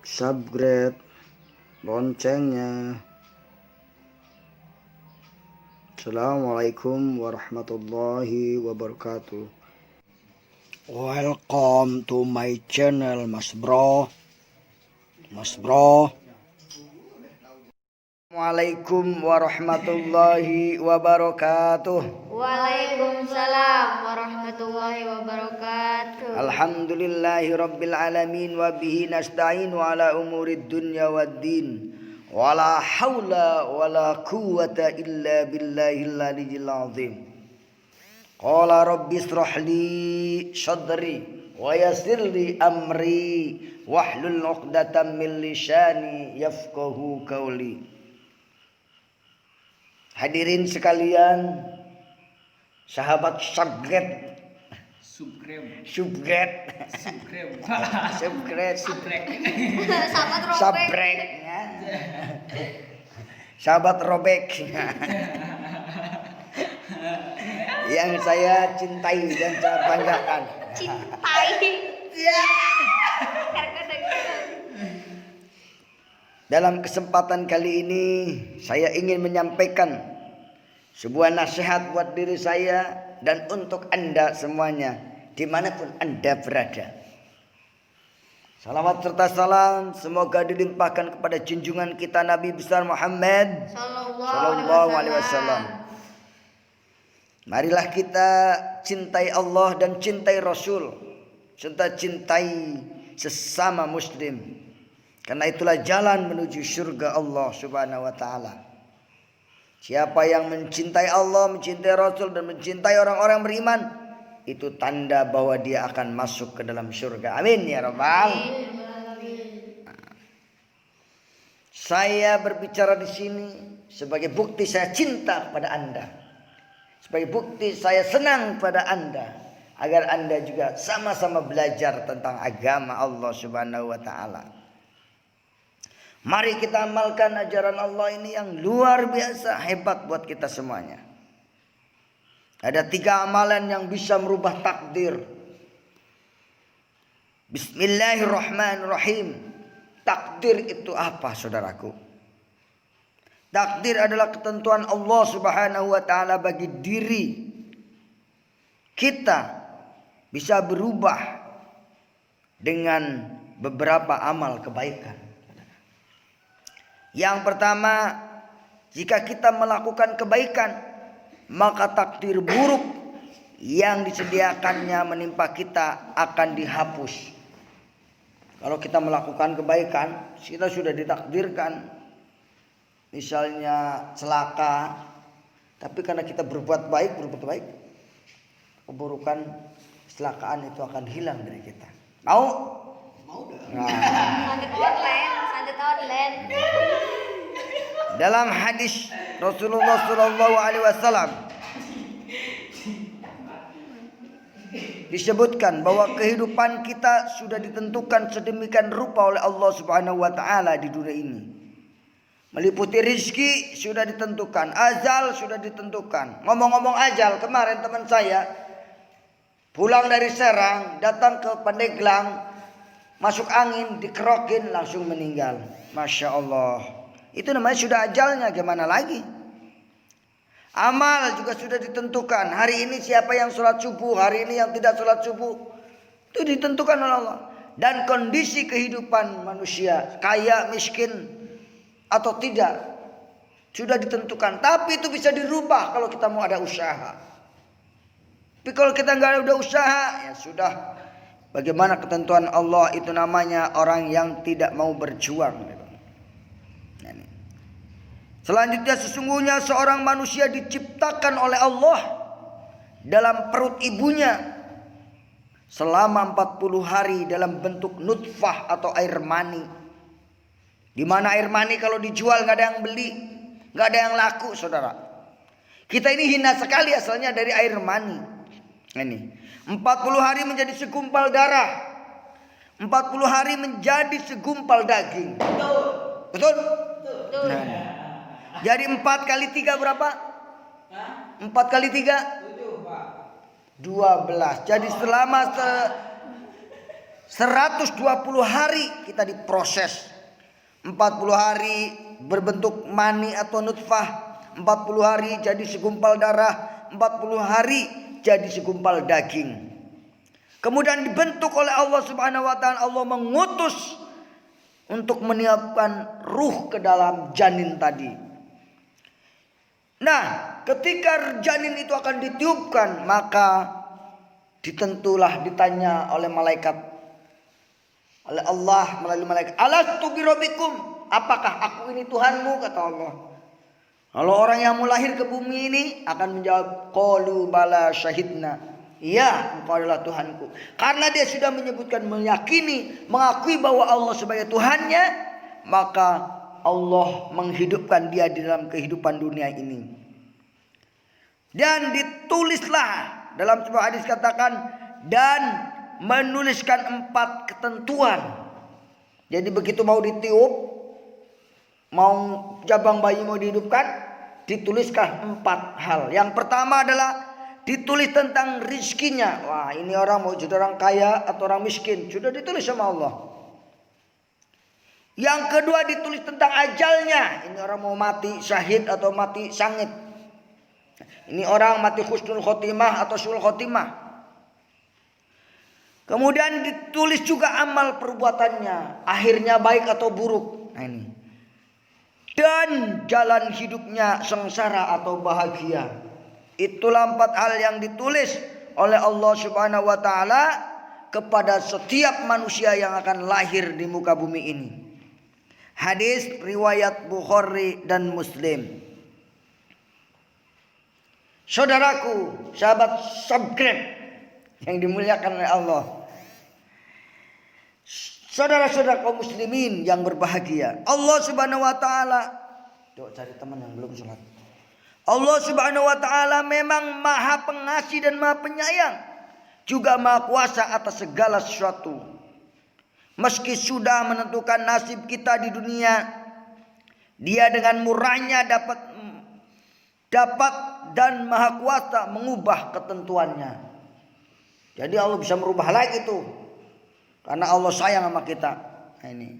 subscribe loncengnya. Assalamualaikum warahmatullahi wabarakatuh. Welcome to my channel, Mas Bro. Assalamualaikum warahmatullahi wabarakatuh. Waalaikumsalam warahmatullahi wabarakatuh. Alhamdulillahi rabbil alamin wa bihi nasta'inu ala umurid dunya waddin. Wala hawla wala quwwata illa billahil aliyyil azim. Qala rabbi israh li sadri wa yassir li amri wahlul 'uqdatam min lisani yafqahu qawli. Hadirin sekalian, sahabat subscribe. Sahabat robek yang saya cintai dan saya banggakan. Dalam kesempatan kali ini saya ingin menyampaikan sebuah nasihat buat diri saya dan untuk Anda semuanya dimanapun Anda berada. Salawat serta salam semoga dilimpahkan kepada junjungan kita Nabi besar Muhammad Sallallahu Alaihi Wasallam. Marilah kita cintai Allah dan cintai Rasul serta cintai sesama Muslim. Karena itulah jalan menuju surga Allah Subhanahu wa taala. Siapa yang mencintai Allah, mencintai Rasul dan mencintai orang-orang beriman, itu tanda bahwa dia akan masuk ke dalam surga. Amin ya rabbal. Saya berbicara di sini sebagai bukti saya cinta kepada Anda. Sebagai bukti saya senang pada Anda, agar Anda juga sama-sama belajar tentang agama Allah Subhanahu wa taala. Mari kita amalkan ajaran Allah ini yang luar biasa hebat buat kita semuanya. Ada 3 amalan yang bisa merubah takdir. Bismillahirrahmanirrahim. Takdir itu apa, saudaraku? Takdir adalah ketentuan Allah Subhanahu wa taala bagi diri kita bisa berubah dengan beberapa amal kebaikan. Yang pertama, jika kita melakukan kebaikan, maka takdir buruk yang disediakannya menimpa kita akan dihapus. Kalau kita melakukan kebaikan, kita sudah ditakdirkan, misalnya celaka, tapi karena kita berbuat baik, keburukan, kecelakaan itu akan hilang dari kita. Mau? Santet online. Dalam hadis Rasulullah Sallallahu Alaihi Wasallam disebutkan bahwa kehidupan kita sudah ditentukan sedemikian rupa oleh Allah Subhanahu Wa Taala di dunia ini. Meliputi rizki sudah ditentukan, ajal sudah ditentukan. Ngomong-ngomong ajal, kemarin teman saya pulang dari Serang datang ke Pandeglang, masuk angin, dikerokin, langsung meninggal. Masya Allah. Itu namanya sudah ajalnya, gimana lagi? Amal juga sudah ditentukan. Hari ini siapa yang sholat subuh, hari ini yang tidak sholat subuh, itu ditentukan oleh Allah. Dan kondisi kehidupan manusia, kaya, miskin, atau tidak, sudah ditentukan. Tapi itu bisa dirubah kalau kita mau ada usaha. Tapi kalau kita nggak ada usaha, ya sudah. Bagaimana ketentuan Allah itu namanya orang yang tidak mau berjuang. Selanjutnya, sesungguhnya seorang manusia diciptakan oleh Allah dalam perut ibunya selama 40 hari dalam bentuk nutfah atau air mani. Di mana air mani kalau dijual nggak ada yang beli, nggak ada yang laku, saudara. Kita ini hina sekali asalnya dari air mani. Ini 40 hari menjadi segumpal darah, 40 hari menjadi segumpal daging. Betul? Nah, jadi 4 kali 3 berapa? 4 kali 3? 12. Jadi selama 120 hari kita diproses. 40 hari berbentuk mani atau nutfah, 40 hari jadi segumpal darah, 40 hari jadi segumpal daging. Kemudian dibentuk oleh Allah Subhanahu wa taala. Allah mengutus untuk meniupkan ruh ke dalam janin tadi. Nah, ketika janin itu akan ditiupkan, maka ditanya oleh malaikat, oleh Allah melalui malaikat, alastu birabbikum, apakah aku ini Tuhanmu, kata Allah. Kalau orang yang mau lahir ke bumi ini akan menjawab, qalu bala syahidna, iya engkau adalah Tuhanku. Karena dia sudah menyebutkan, meyakini, mengakui bahwa Allah sebagai Tuhannya, maka Allah menghidupkan dia di dalam kehidupan dunia ini. Dan ditulislah, dalam sebuah hadis katakan, dan menuliskan 4 ketentuan. Jadi begitu mau ditiup, mau jabang bayi mau dihidupkan, dituliskan 4 hal. Yang pertama adalah ditulis tentang rizkinya. Wah, ini orang mau jadi orang kaya atau orang miskin, sudah ditulis sama Allah. Yang kedua ditulis tentang ajalnya. Ini orang mau mati syahid atau mati sangit. Ini orang mati husnul khotimah atau sul khotimah. Kemudian ditulis juga amal perbuatannya, akhirnya baik atau buruk. Nah ini. Dan jalan hidupnya sengsara atau bahagia. Itulah 4 hal yang ditulis oleh Allah Subhanahu wa taala kepada setiap manusia yang akan lahir di muka bumi ini. Hadis riwayat Bukhari dan Muslim. Saudaraku, sahabat subscribe yang dimuliakan oleh Allah, saudara-saudara kaum muslimin yang berbahagia, Allah Subhanahu wa taala, cari teman yang belum sholat. Allah Subhanahu wa taala memang Maha Pengasih dan Maha Penyayang, juga Maha Kuasa atas segala sesuatu. Meski sudah menentukan nasib kita di dunia, Dia dengan murahnya dapat dan Maha Kuasa mengubah ketentuannya. Jadi Allah bisa merubah lagi tuh, karena Allah sayang sama kita. Nah, ini.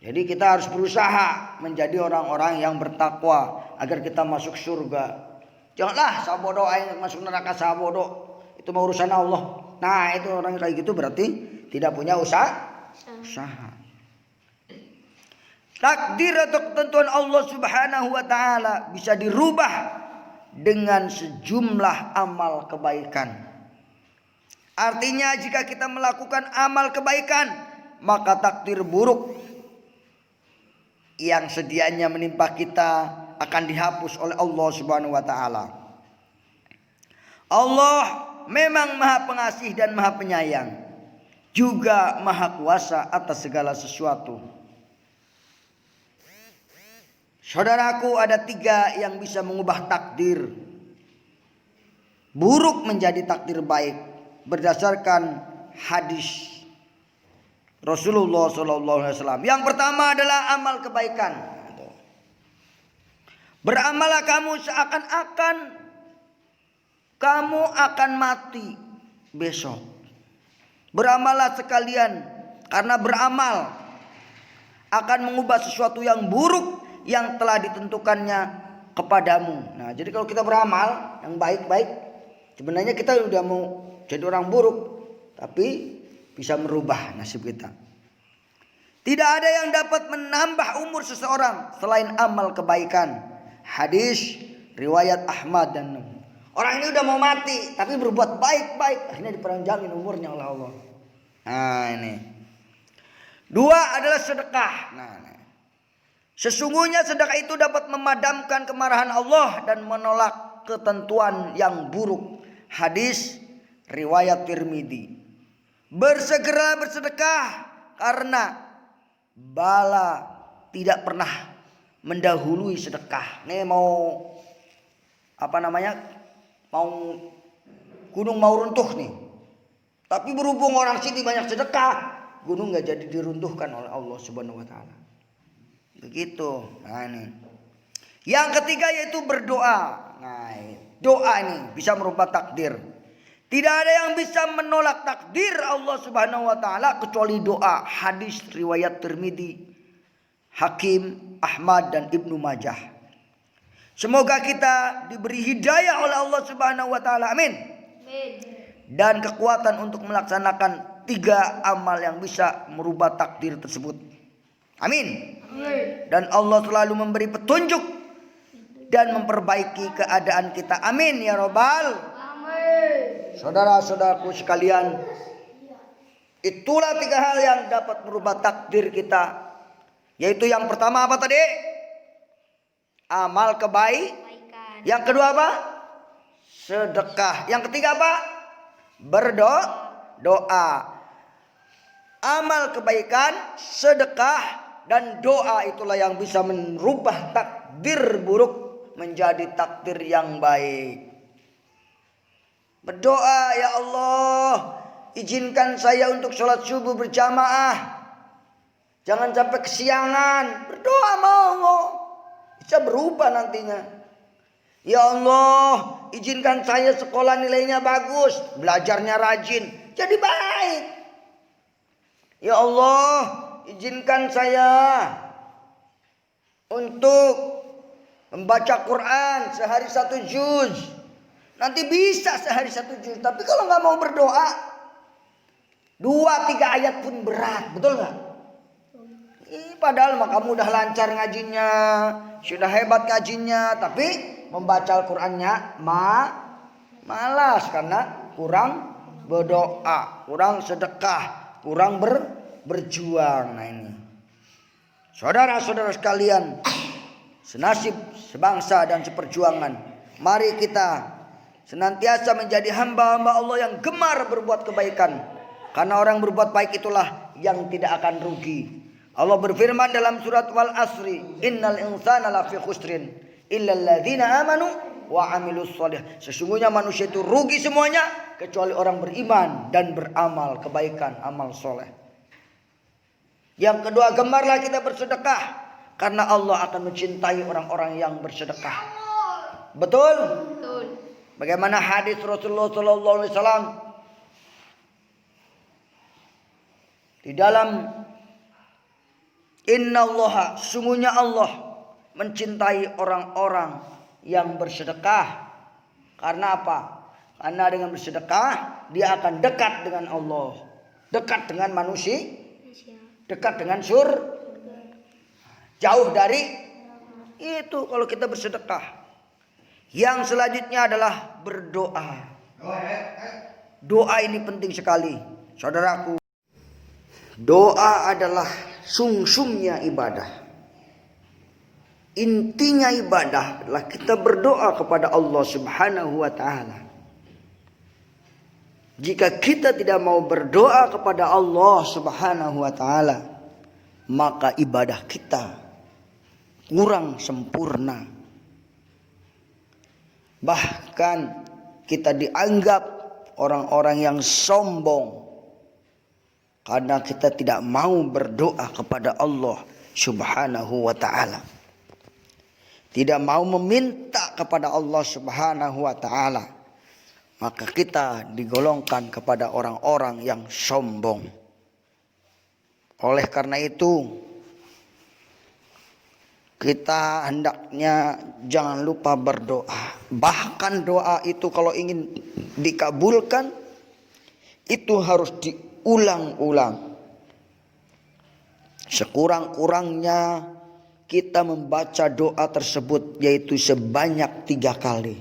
Jadi kita harus berusaha menjadi orang-orang yang bertakwa agar kita masuk surga. Janganlah sabodo aing masuk neraka sabodo. Itu mau urusan Allah. Nah, itu orang kayak gitu berarti tidak punya usaha. Takdir atau ketentuan Allah Subhanahu wa taala bisa dirubah dengan sejumlah amal kebaikan. Artinya jika kita melakukan amal kebaikan, maka takdir buruk yang sedianya menimpa kita akan dihapus oleh Allah Subhanahu wa taala. Allah memang Maha Pengasih dan Maha Penyayang, juga Maha Kuasa atas segala sesuatu. Saudaraku, ada 3 yang bisa mengubah takdir buruk menjadi takdir baik berdasarkan hadis Rasulullah SAW. Yang pertama adalah amal kebaikan. Beramallah kamu seakan-akan kamu akan mati besok. Beramallah sekalian, karena beramal akan mengubah sesuatu yang buruk yang telah ditentukannya kepadamu. Nah, jadi kalau kita beramal yang baik-baik, sebenarnya kita udah mau jadi orang buruk, tapi bisa merubah nasib kita. Tidak ada yang dapat menambah umur seseorang selain amal kebaikan. Hadis riwayat Ahmad dan orang ini udah mau mati tapi berbuat baik-baik, akhirnya dipanjangin umurnya oleh Allah. Nah, ini. 2 adalah sedekah. Nah, sesungguhnya sedekah itu dapat memadamkan kemarahan Allah dan menolak ketentuan yang buruk. Hadis riwayat Tirmidzi. Bersegera bersedekah karena bala tidak pernah mendahului sedekah. Nih mau mau gunung mau runtuh nih. Tapi berhubung orang sini banyak sedekah, gunung nggak jadi diruntuhkan oleh Allah Subhanahu wa taala. Begitu. Nah, ini. Yang ketiga yaitu berdoa. Nah, doa ini bisa merubah takdir. Tidak ada yang bisa menolak takdir Allah Subhanahu wa taala kecuali doa. Hadis riwayat Tirmidzi, Hakim, Ahmad dan Ibnu Majah. Semoga kita diberi hidayah oleh Allah Subhanahu wa taala. Amin. Dan kekuatan untuk melaksanakan 3 amal yang bisa merubah takdir tersebut. Amin. Dan Allah selalu memberi petunjuk dan memperbaiki keadaan kita. Amin ya robbal. Saudara-saudaraku sekalian, itulah 3 hal yang dapat merubah takdir kita. Yaitu yang pertama apa tadi? Amal Kebaikan. Yang kedua apa? Sedekah. Yang ketiga apa? Berdoa. Amal kebaikan, sedekah, dan doa itulah yang bisa merubah takdir buruk menjadi takdir yang baik. Berdoa, ya Allah, izinkan saya untuk sholat subuh berjamaah. Jangan sampai kesiangan. Berdoa mau. Bisa berubah nantinya. Ya Allah, izinkan saya sekolah nilainya bagus. Belajarnya rajin. Jadi baik. Ya Allah, izinkan saya untuk membaca Quran sehari 1 juz. Nanti bisa sehari 1 juz. Tapi kalau nggak mau berdoa, 2-3 ayat pun berat. Betul nggak? Padahal kamu udah lancar ngajinya, sudah hebat ngajinya, tapi membaca Al-Qur'annya malas karena kurang berdoa, kurang sedekah, kurang berjuang. Nah ini, saudara-saudara sekalian, senasib, sebangsa dan seperjuangan, mari kita senantiasa menjadi hamba-hamba Allah yang gemar berbuat kebaikan. Karena orang berbuat baik itulah yang tidak akan rugi. Allah berfirman dalam surat Wal Asri, innal insana lafi khusrin illal ladzina amanu wa amilus sholih. Sesungguhnya manusia itu rugi semuanya kecuali orang beriman dan beramal kebaikan, amal soleh. Yang kedua, gemarlah kita bersedekah karena Allah akan mencintai orang-orang yang bersedekah. Betul? Betul. Bagaimana hadis Rasulullah sallallahu alaihi wasallam di dalam innallaha, sungguhnya Allah mencintai orang-orang yang bersedekah. Karena apa? Karena dengan bersedekah dia akan dekat dengan Allah, dekat dengan manusia, dekat dengan jauh dari itu kalau kita bersedekah. Yang selanjutnya adalah berdoa. Doa ini penting sekali, saudaraku. Doa adalah sumsumnya ibadah. Intinya ibadah adalah kita berdoa kepada Allah Subhanahu wa taala. Jika kita tidak mau berdoa kepada Allah Subhanahu wa taala, maka ibadah kita kurang sempurna. Bahkan kita dianggap orang-orang yang sombong karena kita tidak mau berdoa kepada Allah Subhanahu wa taala. Tidak mau meminta kepada Allah Subhanahu wa taala. Maka kita digolongkan kepada orang-orang yang sombong. Oleh karena itu, kita hendaknya jangan lupa berdoa. Bahkan doa itu kalau ingin dikabulkan, itu harus diulang-ulang. Sekurang-kurangnya kita membaca doa tersebut yaitu sebanyak 3 kali.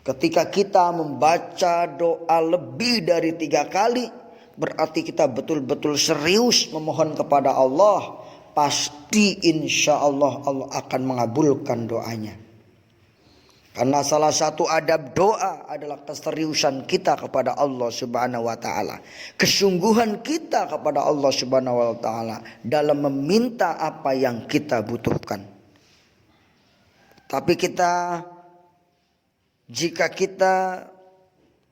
Ketika kita membaca doa lebih dari 3 kali, berarti kita betul-betul serius memohon kepada Allah. Pasti insya Allah Allah akan mengabulkan doanya. Karena salah satu adab doa adalah keseriusan kita kepada Allah Subhanahu wa taala. Kesungguhan kita kepada Allah Subhanahu wa taala dalam meminta apa yang kita butuhkan. Tapi jika kita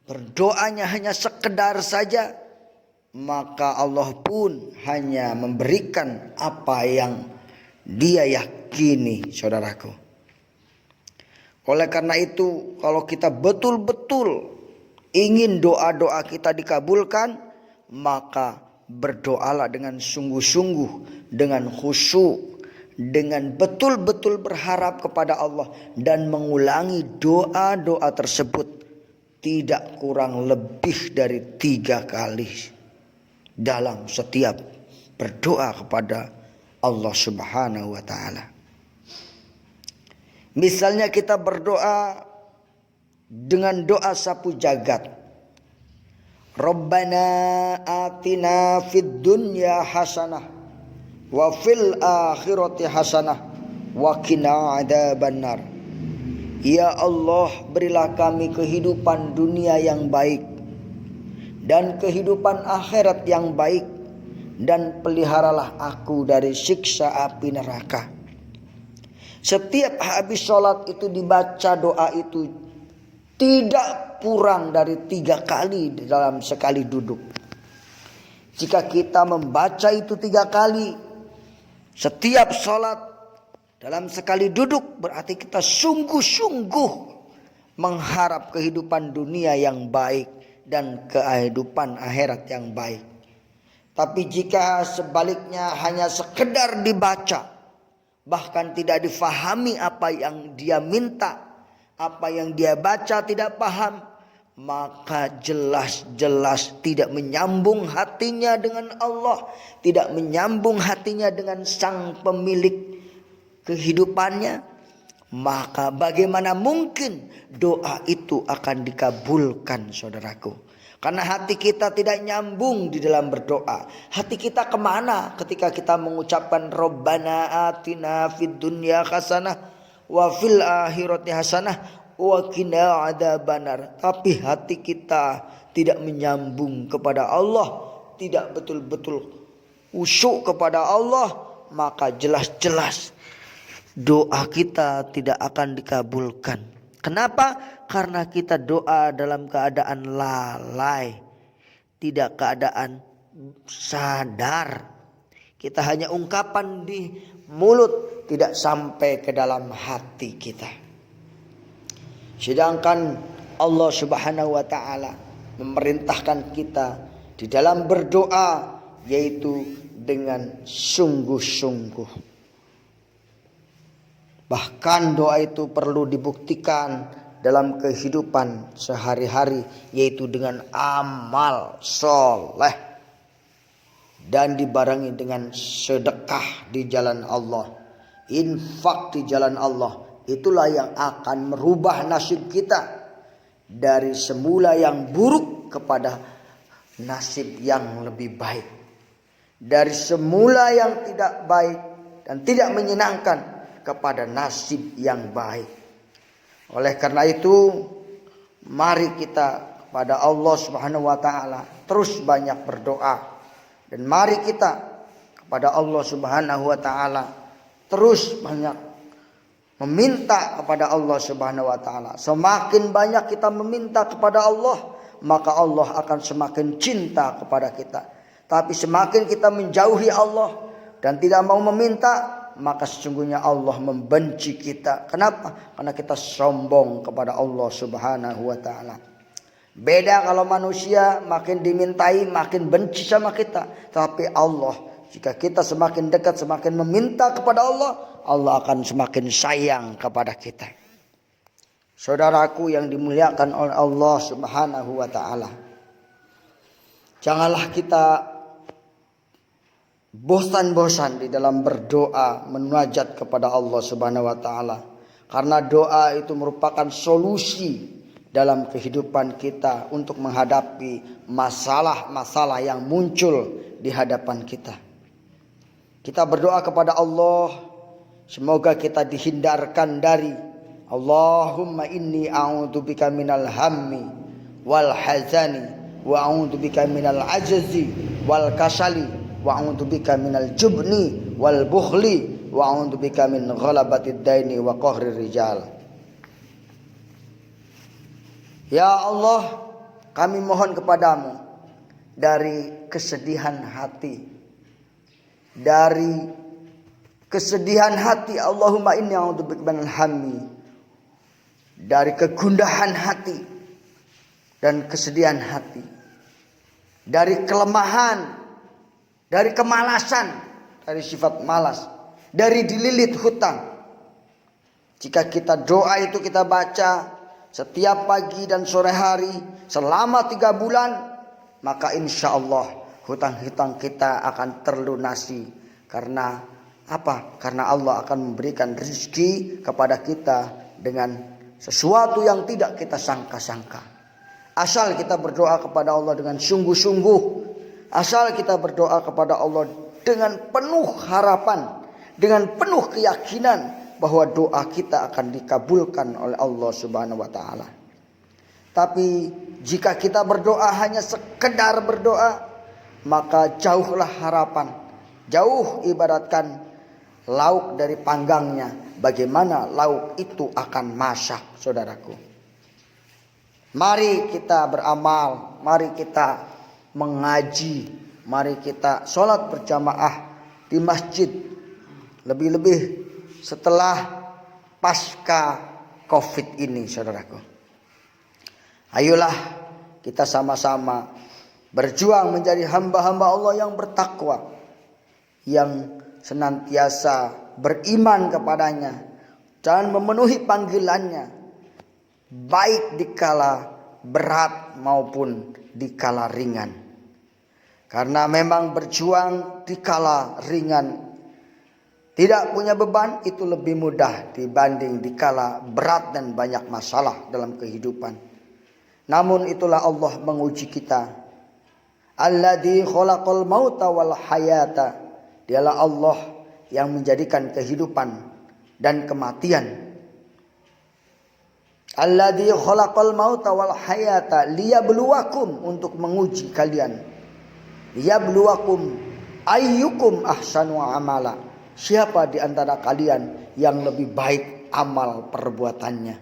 berdoanya hanya sekedar saja, maka Allah pun hanya memberikan apa yang Dia yakini, saudaraku. Oleh karena itu, kalau kita betul-betul ingin doa-doa kita dikabulkan, maka berdoalah dengan sungguh-sungguh, dengan khusyuk, dengan betul-betul berharap kepada Allah, dan mengulangi doa-doa tersebut tidak kurang lebih dari 3 kali dalam setiap berdoa kepada Allah Subhanahu wa ta'ala. Misalnya kita berdoa dengan doa sapu jagat. Rabbana atina fid dunya hasanah wa fil akhirati hasanah wa qina adzabannar. Ya Allah, berilah kami kehidupan dunia yang baik dan kehidupan akhirat yang baik, dan peliharalah aku dari siksa api neraka. Setiap habis sholat itu dibaca doa itu tidak kurang dari 3 kali dalam sekali duduk. Jika kita membaca itu 3 kali setiap sholat dalam sekali duduk, berarti kita sungguh-sungguh mengharap kehidupan dunia yang baik dan kehidupan akhirat yang baik. Tapi jika sebaliknya hanya sekedar dibaca, bahkan tidak difahami apa yang dia minta, apa yang dia baca tidak paham, maka jelas-jelas tidak menyambung hatinya dengan Allah, tidak menyambung hatinya dengan sang pemilik kehidupannya. Maka bagaimana mungkin doa itu akan dikabulkan, saudaraku? Karena hati kita tidak nyambung di dalam berdoa. Hati kita kemana ketika kita mengucapkan Rabbana atina fid dunya hasanah wa fil akhirati hasanah wa qina adzabannar. Tapi hati kita tidak menyambung kepada Allah, tidak betul-betul khusyuk kepada Allah, maka jelas-jelas doa kita tidak akan dikabulkan. Kenapa? Karena kita doa dalam keadaan lalai, tidak keadaan sadar. Kita hanya ungkapan di mulut, tidak sampai ke dalam hati kita. Sedangkan Allah Subhanahu wa ta'ala memerintahkan kita di dalam berdoa, yaitu dengan sungguh-sungguh. Bahkan doa itu perlu dibuktikan dalam kehidupan sehari-hari, yaitu dengan amal soleh dan dibarengi dengan sedekah di jalan Allah, infak di jalan Allah. Itulah yang akan merubah nasib kita dari semula yang buruk kepada nasib yang lebih baik, dari semula yang tidak baik dan tidak menyenangkan kepada nasib yang baik. Oleh karena itu, mari kita kepada Allah Subhanahu wa ta'ala terus banyak berdoa, dan mari kita kepada Allah Subhanahu wa ta'ala terus banyak meminta kepada Allah Subhanahu wa ta'ala. Semakin banyak kita meminta kepada Allah, maka Allah akan semakin cinta kepada kita. Tapi semakin kita menjauhi Allah dan tidak mau meminta, maka sesungguhnya Allah membenci kita. Kenapa? Karena kita sombong kepada Allah Subhanahu wa ta'ala. Beda kalau manusia makin dimintai makin benci sama kita. Tapi Allah, jika kita semakin dekat, semakin meminta kepada Allah, Allah akan semakin sayang kepada kita. Saudaraku yang dimuliakan oleh Allah Subhanahu wa ta'ala, janganlah kita bosan-bosan di dalam berdoa, munajat kepada Allah Subhanahu wa ta'ala. Karena doa itu merupakan solusi dalam kehidupan kita untuk menghadapi masalah-masalah yang muncul di hadapan kita. Kita berdoa kepada Allah, semoga kita dihindarkan dari Allahumma inni a'udzubika minal hammi wal hazani wa a'udzubika minal ajzi wal kasali wa a'udzubika minal jubni wal bukhli wa a'udzubika min ghalabatid daini wa qahrir rijal. Ya Allah, kami mohon kepadamu dari kesedihan hati, dari kesedihan hati. Allahumma inni a'udzubika minal hammi dari kegundahan hati dan kesedihan hati, dari kelemahan, dari kemalasan, dari sifat malas, dari dililit hutang. Jika kita doa itu kita baca setiap pagi dan sore hari selama 3 bulan, maka insya Allah hutang-hutang kita akan terlunasi. Karena apa? Karena Allah akan memberikan rezeki kepada kita dengan sesuatu yang tidak kita sangka-sangka. Asal kita berdoa kepada Allah dengan sungguh-sungguh, asal kita berdoa kepada Allah dengan penuh harapan, dengan penuh keyakinan bahwa doa kita akan dikabulkan oleh Allah Subhanahu wa taala. Tapi jika kita berdoa hanya sekedar berdoa, maka jauhlah harapan. Jauh ibaratkan lauk dari panggangnya, bagaimana lauk itu akan masak, saudaraku. Mari kita beramal, mari kita mengaji, mari kita sholat berjamaah di masjid. Lebih-lebih setelah pasca COVID ini, saudaraku. Ayolah kita sama-sama berjuang menjadi hamba-hamba Allah yang bertakwa, yang senantiasa beriman kepadanya dan memenuhi panggilannya, baik dikala berat maupun dikala ringan. Karena memang berjuang dikala ringan, tidak punya beban, itu lebih mudah dibanding dikala berat dan banyak masalah dalam kehidupan. Namun itulah Allah menguji kita. Alladzi khalaqal mauta wal hayata. Dialah Allah yang menjadikan kehidupan dan kematian. Alladzi khalaqal mauta wal hayata liyabluwakum, untuk menguji kalian. Liyabluwakum ayyukum ahsanu amala. Siapa di antara kalian yang lebih baik amal perbuatannya,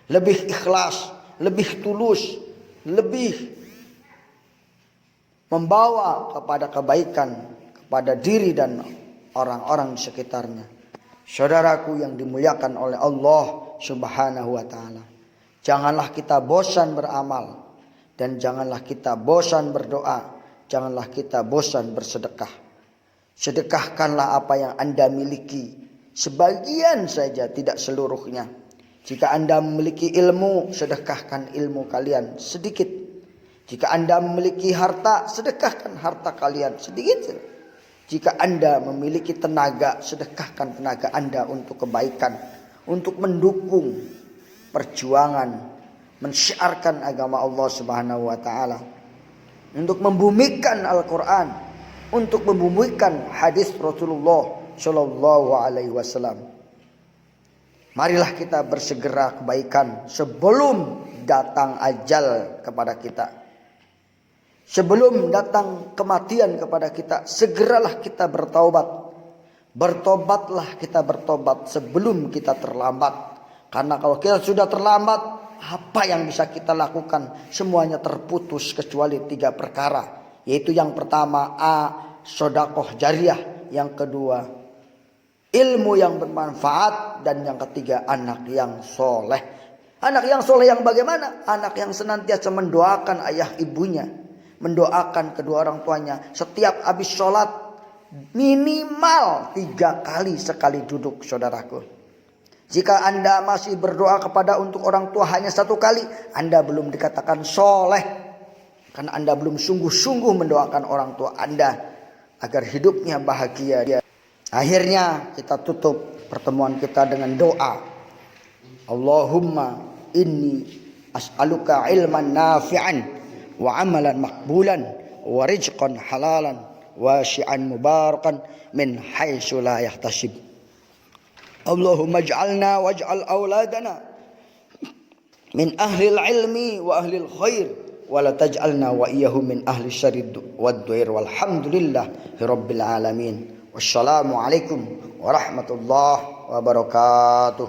lebih ikhlas, lebih tulus, lebih membawa kepada kebaikan kepada diri dan orang-orang di sekitarnya. Saudaraku yang dimuliakan oleh Allah Subhanahu wa taala, janganlah kita bosan beramal dan janganlah kita bosan berdoa, janganlah kita bosan bersedekah. Sedekahkanlah apa yang Anda miliki, sebagian saja, tidak seluruhnya. Jika Anda memiliki ilmu, sedekahkan ilmu kalian sedikit. Jika Anda memiliki harta, sedekahkan harta kalian sedikit. Jika Anda memiliki tenaga, sedekahkan tenaga Anda untuk kebaikan, untuk mendukung perjuangan mensyiarkan agama Allah Subhanahu wa taala, untuk membumikan Al-Qur'an, untuk membumikan hadis Rasulullah Shallallahu alaihi wasallam. Marilah kita bersegera kebaikan sebelum datang ajal kepada kita. Sebelum datang kematian kepada kita, segeralah kita bertaubat. Bertobatlah kita bertobat sebelum kita terlambat. Karena kalau kita sudah terlambat, apa yang bisa kita lakukan? Semuanya terputus kecuali 3 perkara. Yaitu yang pertama, sedekah jariah. Yang kedua, ilmu yang bermanfaat. Dan yang ketiga, anak yang soleh. Anak yang soleh yang bagaimana? Anak yang senantiasa mendoakan ayah ibunya, mendoakan kedua orang tuanya. Setiap habis sholat minimal 3 kali sekali duduk, saudaraku. Jika Anda masih berdoa kepada untuk orang tua hanya 1 kali, Anda belum dikatakan soleh. Karena Anda belum sungguh-sungguh mendoakan orang tua Anda agar hidupnya bahagia. Akhirnya kita tutup pertemuan kita dengan doa. Allahumma inni as'aluka ilman nafi'an wa amalan makbulan wa rizqan halalan wa syi'an mubarakan min haitsu la yahtasib. Allahumma ij'alna waj'al auladana min ahli ilmi wa ahli khair wa la taj'alna wa iyyahum min ahli syarrid wad-duir walhamdulillahi rabbil alamin. Wassalamu alaikum warahmatullahi wabarakatuh.